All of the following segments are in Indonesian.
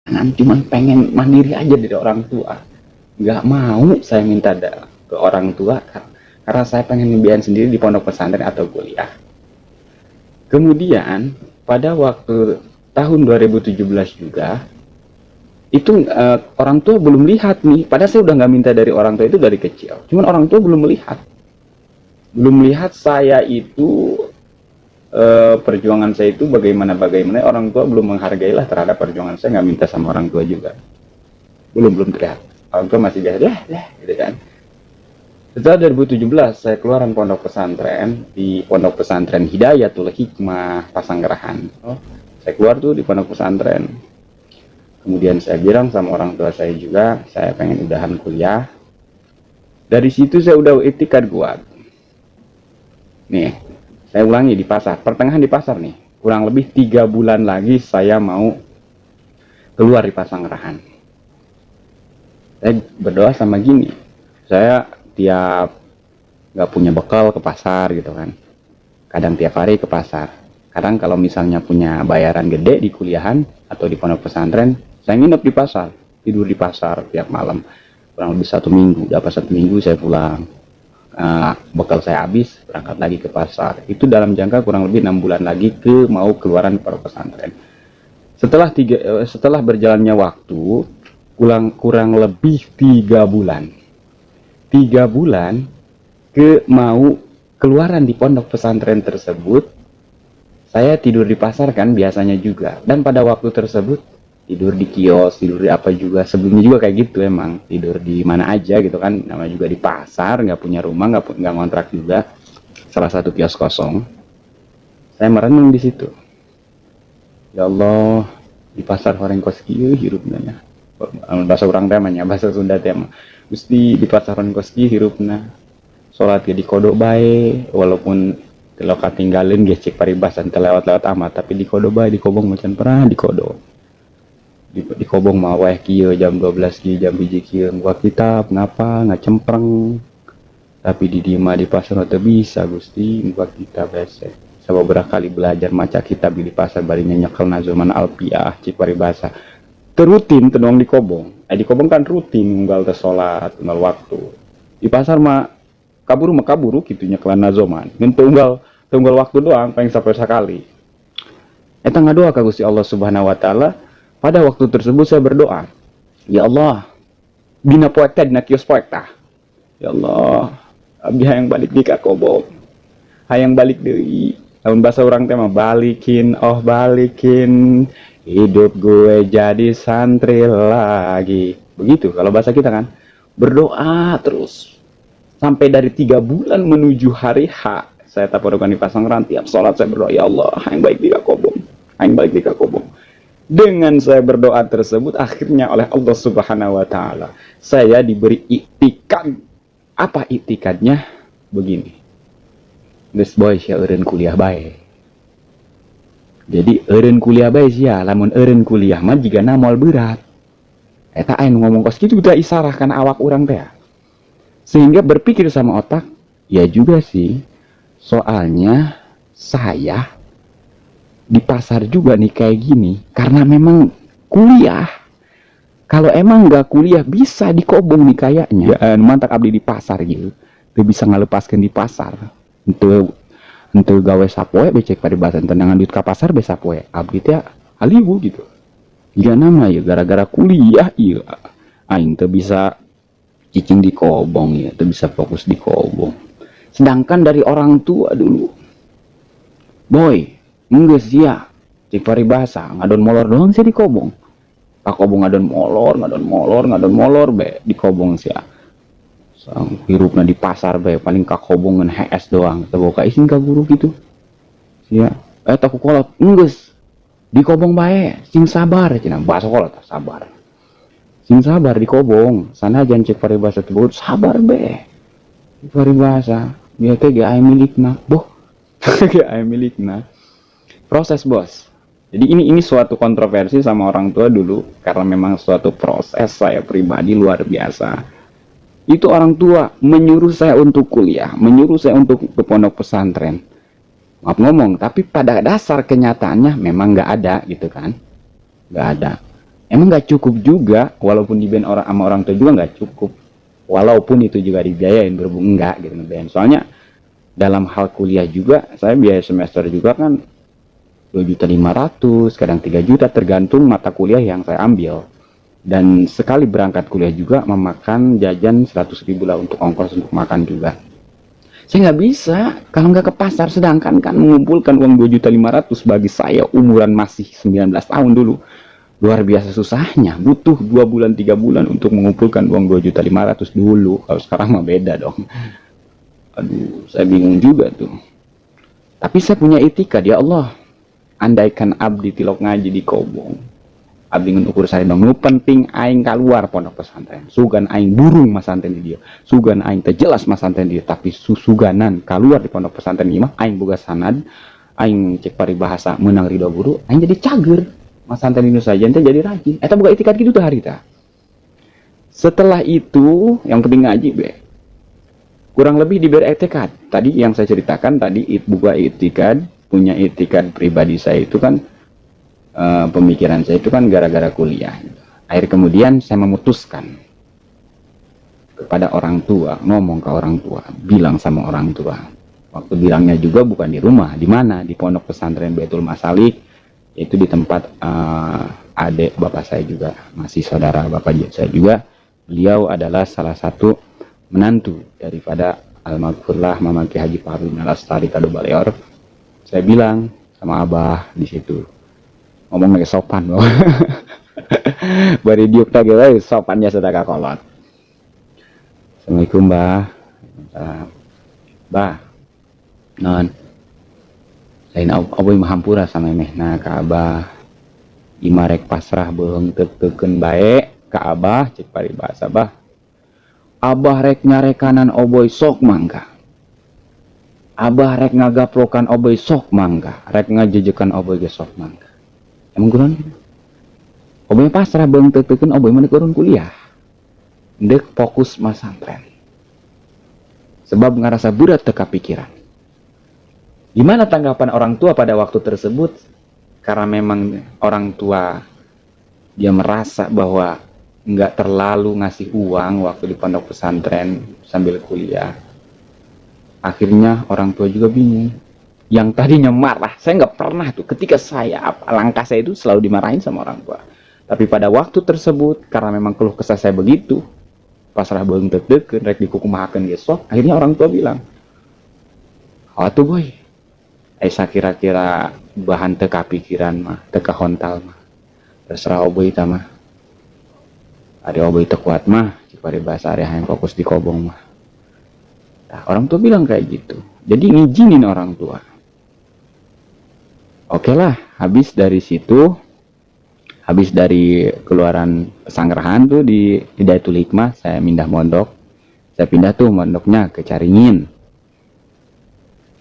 Cuman pengen mandiri aja dari orang tua. Nggak mau saya minta ke orang tua karena saya pengen ngebiayain sendiri di pondok pesantren atau kuliah. Kemudian pada waktu tahun 2017 juga itu orang tua belum lihat nih, padahal saya udah nggak minta dari orang tua itu dari kecil, cuman orang tua belum melihat saya itu perjuangan saya itu bagaimana orang tua belum menghargai lah terhadap perjuangan saya, nggak minta sama orang tua juga, belum terlihat, orang tua masih biasa gitu kan. Setelah 2017 saya keluaran pondok pesantren di pondok pesantren Hidayatul Hikmah Pasanggerahan. Saya keluar tuh di pondok pesantren. Kemudian saya bilang sama orang tua saya juga, saya pengen udahan kuliah. Dari situ saya udah itikad kuat. Nih, saya ulangi di pasar, pertengahan di pasar nih. Kurang lebih 3 bulan lagi saya mau keluar di Pasanggerahan. Saya berdoa sama gini, saya tiap nggak punya bekal ke pasar gitu kan. Kadang tiap hari ke pasar. Kadang kalau misalnya punya bayaran gede di kuliahan atau di pondok pesantren, saya nginep di pasar, tidur di pasar tiap malam. Kurang lebih 1 minggu, dapat 1 minggu saya pulang. Bekal saya habis, berangkat lagi ke pasar. Itu dalam jangka kurang lebih 6 bulan lagi mau keluaran pondok pesantren. Setelah berjalannya waktu, kurang lebih 3 bulan. 3 bulan mau keluaran di pondok pesantren tersebut, saya tidur di pasar kan biasanya juga. Dan pada waktu tersebut tidur di kios, tidur di apa juga. Sebelumnya juga kayak gitu emang, tidur di mana aja gitu kan. Namanya juga di pasar, nggak punya rumah, nggak ngontrak juga. Salah satu kios kosong. Saya merenung di situ. Ya Allah, di pasar horeng kos kieu hirupna. Bahasa orang temanya, bahasa Sunda tema. Gusti di pasaran koski hirupna sholat di kodok baik, walaupun kalau katinggalin gecek paribasan terlewat-lewat amat, tapi di kodok baik, di kobong macam pernah di kodok di kobong mawah kieu jam 12 kieu jam biji kieu gua kitab ngapa nggak cempreng, tapi di dima di pasar atau bisa Gusti gua kitab bese. Saya beberapa kali belajar maca kitab di pasar barinya nyekel nazuman alpiah cik paribasa terutin tenong di kobong. Di kobong kan rutin unggal ke sholat, unggal waktu. Di pasar mah kaburu gitunya kelan nazoman. Ngan tunggal waktu doang, pengen sampai sekali. Eta ngadoa ka Gusti Allah Subhanahu wa taala. Pada waktu tersebut saya berdoa, ya Allah, bina poek teh dina kios poek tah. Ya Allah, abdi hayang balik di ka kobong. Hayang balik deui. Lamun bahasa orang teh mah balikin, balikin. Hidup gue jadi santri lagi. Begitu kalau bahasa kita kan. Berdoa terus. Sampai dari 3 bulan menuju hari H. Saya taparukan di Pasanggerahan. Tiap sholat saya berdoa. Ya Allah, yang baik di kobong. Yang baik di kobong. Dengan saya berdoa tersebut. Akhirnya oleh Allah Subhanahu wa ta'ala. Saya diberi iktikad. Apa iktikadnya? Begini. This boy syairin kuliah baik. Jadi eureun kuliah bae sia, lamun eureun kuliah mah jigana moal berat. Eta aing ngomong kos kitu udah isarahkan awak urang teh. Sehingga berpikir sama otak, ya juga sih. Soalnya saya di pasar juga nih kayak gini karena memang kuliah. Kalau emang nggak kuliah bisa dikobong nih kayaknya. Ya, mantak abdi di pasar gitu. Tuh bisa ngalepaskan di pasar. Untuk gawe sapoe becek paribasan tendangan duit ka pasar be sapoe abdi teh haliwu gitu. Jika nama ya gara-gara kuliah iya aing teu bisa cicing di kobong ya, teu bisa fokus di kobong. Sedangkan dari orang tua dulu, boy, geus sia cek paribasa ngadon molor doang sih di kobong. Ka kobong ngadon molor be di kobong sia. Sang hirupna di pasar bae paling kakobongan HS doang teu ka isin ka guru gitu sia tak kolot geus di kobong bae sing sabar cenah bahasa kolot sabar sing sabar di kobong sanajan cek paribasa teu sabar bae di paribasa bieu teh ge aya milikna boh ge aya milikna proses bos. Jadi ini suatu kontroversi sama orang tua dulu karena memang suatu proses saya pribadi luar biasa. Itu orang tua menyuruh saya untuk kuliah, menyuruh saya untuk ke pondok pesantren. Maaf ngomong, tapi pada dasar kenyataannya memang nggak ada gitu kan, nggak ada. emang nggak cukup juga, walaupun dibiayain orang sama orang tua juga nggak cukup, walaupun itu juga dibiayain, berhubung enggak gitu ngebiayain. Soalnya dalam hal kuliah juga saya biaya semester juga kan 2.500.000, kadang 3 juta tergantung mata kuliah yang saya ambil. Dan sekali berangkat kuliah juga memakan jajan 100.000 lah untuk ongkos untuk makan juga. Saya nggak bisa kalau nggak ke pasar, sedangkan kan mengumpulkan uang 2.500.000 bagi saya umuran masih 19 tahun dulu luar biasa susahnya, butuh 2 bulan 3 bulan untuk mengumpulkan uang 2.500.000 dulu. Kalau sekarang mah beda dong. Aduh, saya bingung juga tuh. Tapi saya punya itikad, ya Allah, andaikan abdi tilok ngaji di Kobong, abdi ngukur saya dong, nu penting aing keluar pondok pesantren, sugan aing burung mas santen di dia, sugan aing terjelas mas santen dia, tapi susuganan keluar di pondok pesantren imah aing boga sanad, aing cek paribahasa menang ridho guru, aing jadi cager mas santen itu saja, ente jadi rajin. Eta boga itikad gitu tuh hari ta. Setelah itu yang penting ngaji be, kurang lebih diberi itikad tadi yang saya ceritakan tadi, buka itikad, punya itikad pribadi saya itu kan, pemikiran saya itu kan gara-gara kuliah. Akhir kemudian saya memutuskan kepada orang tua, ngomong ke orang tua, bilang sama orang tua. Waktu bilangnya juga bukan di rumah, di mana? Di pondok pesantren Baitul Masalik, itu di tempat adik bapak saya juga, masih saudara bapak saya juga. Beliau adalah salah satu menantu daripada almarhumlah Mama Ki Haji Parwi Lastari Kado Baleor. Saya bilang sama abah di situ, ngomong lagi sopan loh. Bari diuk tadi sopannya sedekah kolot. Assalamualaikum bah. Bah, non lain aboy mahampura sama mehna ka abah, imarek pasrah beung teukeun bae ka abah, cek paribahasa bah. Abah rek nyarekanan oboy sok mangga, abah rek ngagaplokan oboy sok mangga, rek ngajejekan oboy ge sok mangga. Emang kurang gitu. Oboy pasrah beung teukeun oboy mah kurun kuliah, ndek fokus masantren, sebab ngerasa berat teka pikiran. Gimana tanggapan orang tua pada waktu tersebut? Karena memang orang tua dia merasa bahwa nggak terlalu ngasih uang waktu di pondok pesantren sambil kuliah. Akhirnya orang tua juga bingung. Yang tadinya marah, saya nggak pernah tuh. Ketika langkah saya itu selalu dimarahin sama orang tua. Tapi pada waktu tersebut, karena memang keluh kesah saya begitu, pasrah beung deg-degeun rek dikukumahakeun ge sok, akhirnya orang tua bilang, "Atuh boy, asa kira-kira bahan teka pikiran mah, teka hontal mah. Terserah oboy tah mah. Ada oboy teu kuat mah, cik paribahasa ari hayang fokus di Kobong mah." Nah, orang tua bilang kayak gitu. Jadi ngizinin orang tua. Oke lah, habis dari situ, habis dari keluaran pesanggrahan tuh di Hidayatul Hikmah, saya pindah mondok. Saya pindah tuh mondoknya ke Caringin.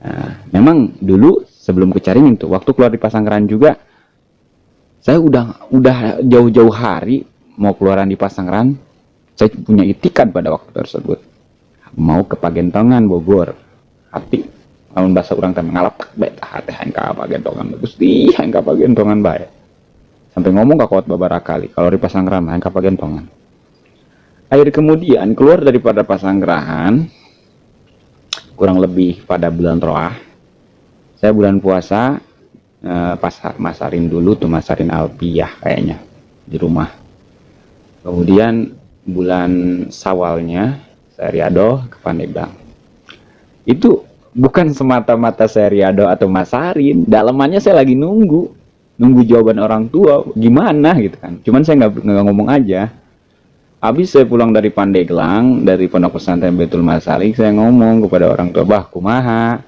Nah, memang dulu sebelum ke Caringin tuh, waktu keluar di Pasanggrahan juga, saya udah jauh-jauh hari mau keluaran di Pasanggrahan. Saya punya itikad pada waktu tersebut, mau ke Pagentongan Bogor. Hati lamun bahasa orang teh ngalapak bae tah teh hayang ka Pagentongan, Gusti hayang ka Pagentongan bae. Sampai ngomong ke kuat babara kali kalau di Pasanggrahan hayang ka Pagentongan. Akhir kemudian keluar daripada Pasanggrahan kurang lebih pada bulan Roah. Saya bulan puasa masarin dulu tuh, masarin Alpiyah kayaknya di rumah. Kemudian bulan Sawalnya saya riado ke Pandeglang. Itu bukan semata-mata saya riado atau masarin, dalamannya saya lagi nunggu jawaban orang tua gimana gitu kan. Cuman saya nggak ngomong aja. Habis saya pulang dari Pandeglang, dari pondok pesantren Baitul Masalik, saya ngomong kepada orang tua, bah kumaha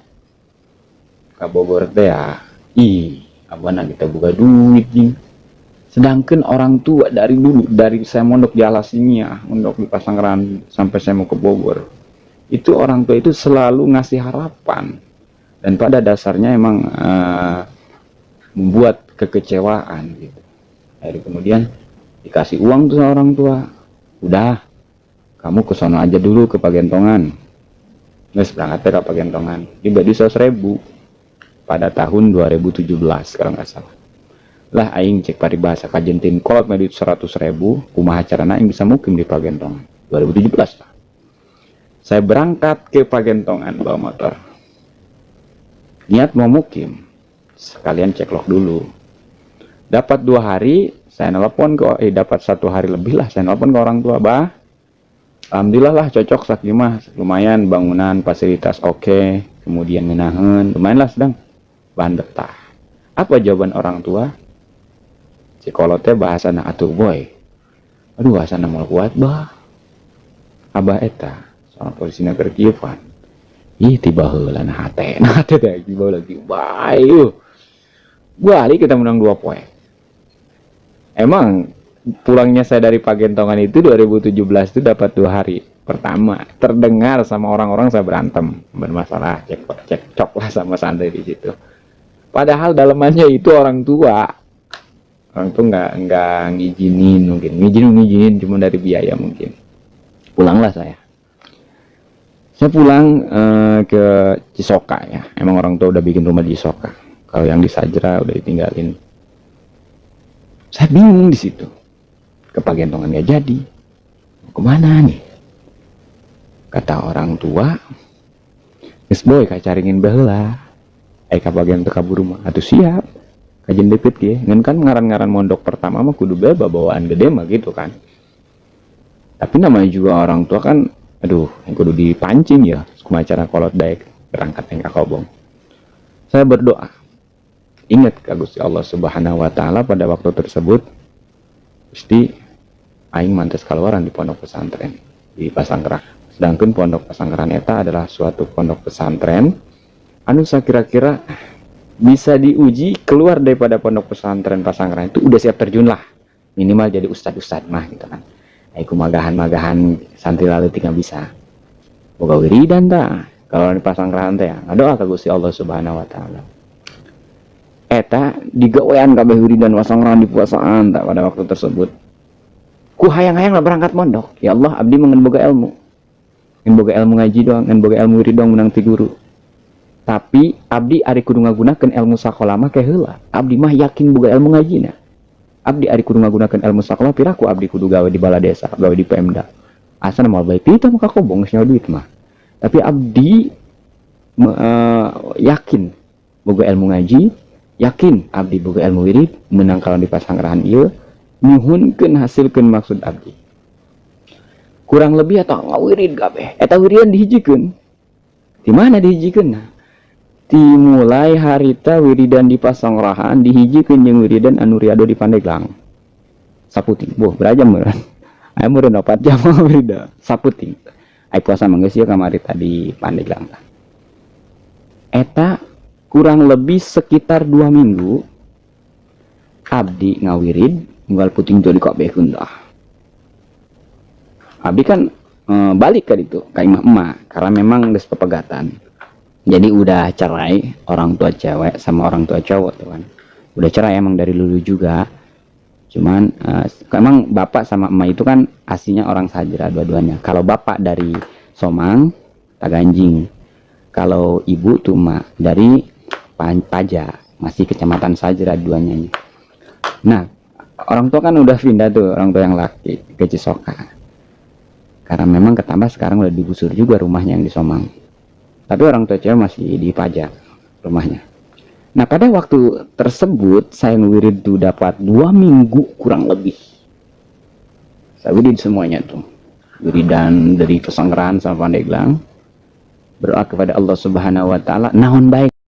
ka Bogor teh ya, ih abana kita buka duit jing. Sedangkan orang tua dari dulu, dari saya mondok di Alasinia, mondok di Pasanggrahan sampai saya mau ke Bogor, itu orang tua itu selalu ngasih harapan, dan pada dasarnya emang membuat kekecewaan gitu. Akhirnya kemudian dikasih uang tuh sama orang tua, udah kamu ke sono aja dulu ke Pagentongan, nggak berangkat ke Pagentongan, dibagi 100.000 pada tahun 2017 kalau nggak salah. Lah aing cek paribasa kajen tim kolot medit 100.000 kumaha carana aing bisa mukim di Pagentongan 2017 lah. Saya berangkat ke Pagentongan bawa motor, niat mau mukim, sekalian cek log dulu. Dapat 2 hari saya nelpon ke dapat 1 hari lebih lah, saya nelpon ke orang tua, bah alhamdulillah lah cocok sakimah, lumayan bangunan fasilitas oke, kemudian menahan lumayan lah, sedang bahan betah. Apa jawaban orang tua? Si kolotnya bahasa na atuh boy, aduh bahasa na mal kuat bah, abah eta soal posisinya kerkieupan, ih tiba heula na hate teh tiba lagi bayu balik kita menang 2 poin. Emang pulangnya saya dari Pagentongan itu 2017 itu dapat 2 hari pertama terdengar sama orang-orang saya berantem bermasalah, cekcok lah sama santri di situ. Padahal dalamannya itu orang tua tuh nggak ngizinin, mungkin ngizinin cuma dari biaya mungkin. Pulanglah saya pulang ke Cisoka ya, emang orang tua udah bikin rumah di Cisoka, kalau yang di Sajra udah ditinggalin. Saya bingung di situ, ke Pagentongan nggak jadi, mau kemana nih? Kata orang tua, "Geus boy kacaringin baheula ka bagian teu kabur rumah atuh siap kajen deket ge ngan kan ngaran-ngaran mondok pertama mah kudu bawaan gede mah gitu kan." Tapi namanya juga orang tua kan, aduh yang kudu dipancing ya kumaha cara kolot daek berangkat yang kakobong. Saya berdoa, ingat ka Gusti Allah Subhanahu wa taala pada waktu tersebut, Gusti aing mantes kaluaran di pondok pesantren di Pasangkeran. Sedangkan pondok Pasangkeran eta adalah suatu pondok pesantren anu kira-kira bisa diuji keluar daripada pondok pesantren Pasangkeran itu udah siap terjun lah, minimal jadi ustad mah gitu kan. Aku magahan santri lalu tinggal bisa boga wiridan ta kalau di Pasangkeran teh ya doa ka Gusti Allah Subhanahu wa taala. Eta digawean kabeh wiridan Pasangkeran di puasaan tak pada waktu tersebut. Ku hayang-hayang lah berangkat mondok. Ya Allah, abdi mengen boga ilmu. Ngan boga ilmu ngaji doang, ngan boga ilmu wirid doang menang ti guru. Tapi abdi ari kudu ngagunakeun ilmu sakola mah ke heula. Abdi mah yakin boga ilmu ngajina. Abdi ari kudu ngagunakeun ilmu sakola piraku abdi kudu gawe di bala desa, gawe di Pemda. Asana moal bae pitu mah kakobong geus nyawa duit mah. Tapi abdi yakin boga ilmu ngaji, yakin abdi boga ilmu wirid menang kalau di Pasangkeran ieu nyuhunkeun hasilkeun maksud abdi. Kurang lebih atau ngawirid kabeh. Eta wiridan dihijikeun. Di mana dihijikeunna? Dimulai harita wiridan di Pasangrahan dihijikeun jeung wiridan anu riado di Pandeglang. Saputing. Boh, berajam meureun. Aya meureun 4 jam wiridan saputing. Ai puasa mah geus ieu kamari tadi Pandeglang. Eta kurang lebih sekitar 2 minggu abdi ngawirid unggal puting teu dikabehkeun dah. Abdi kan balik ke itu ka imah emak karena memang geus pepegatan. Jadi udah cerai orang tua cewek sama orang tua cowok tuh kan. Udah cerai emang dari dulu juga. Cuman emang bapak sama emak itu kan aslinya orang Sajra dua-duanya. Kalau bapak dari Somang, Taganjing. Kalau ibu tuh emak dari Paja, masih kecamatan Sajra duanya. Nah, orang tua kan udah pindah tuh, orang tua yang laki ke Cisoka. Karena memang ketambah sekarang udah digusur juga rumahnya yang di Somang. Tapi orang tua cewek masih di Pajak rumahnya. Nah pada waktu tersebut saya ngewirid tuh dapat 2 minggu kurang lebih. Saya wirid semuanya tuh. Wiridan dari Pasangkeran sama Pandeglang. Berdoa kepada Allah Subhanahu wa taala naon baik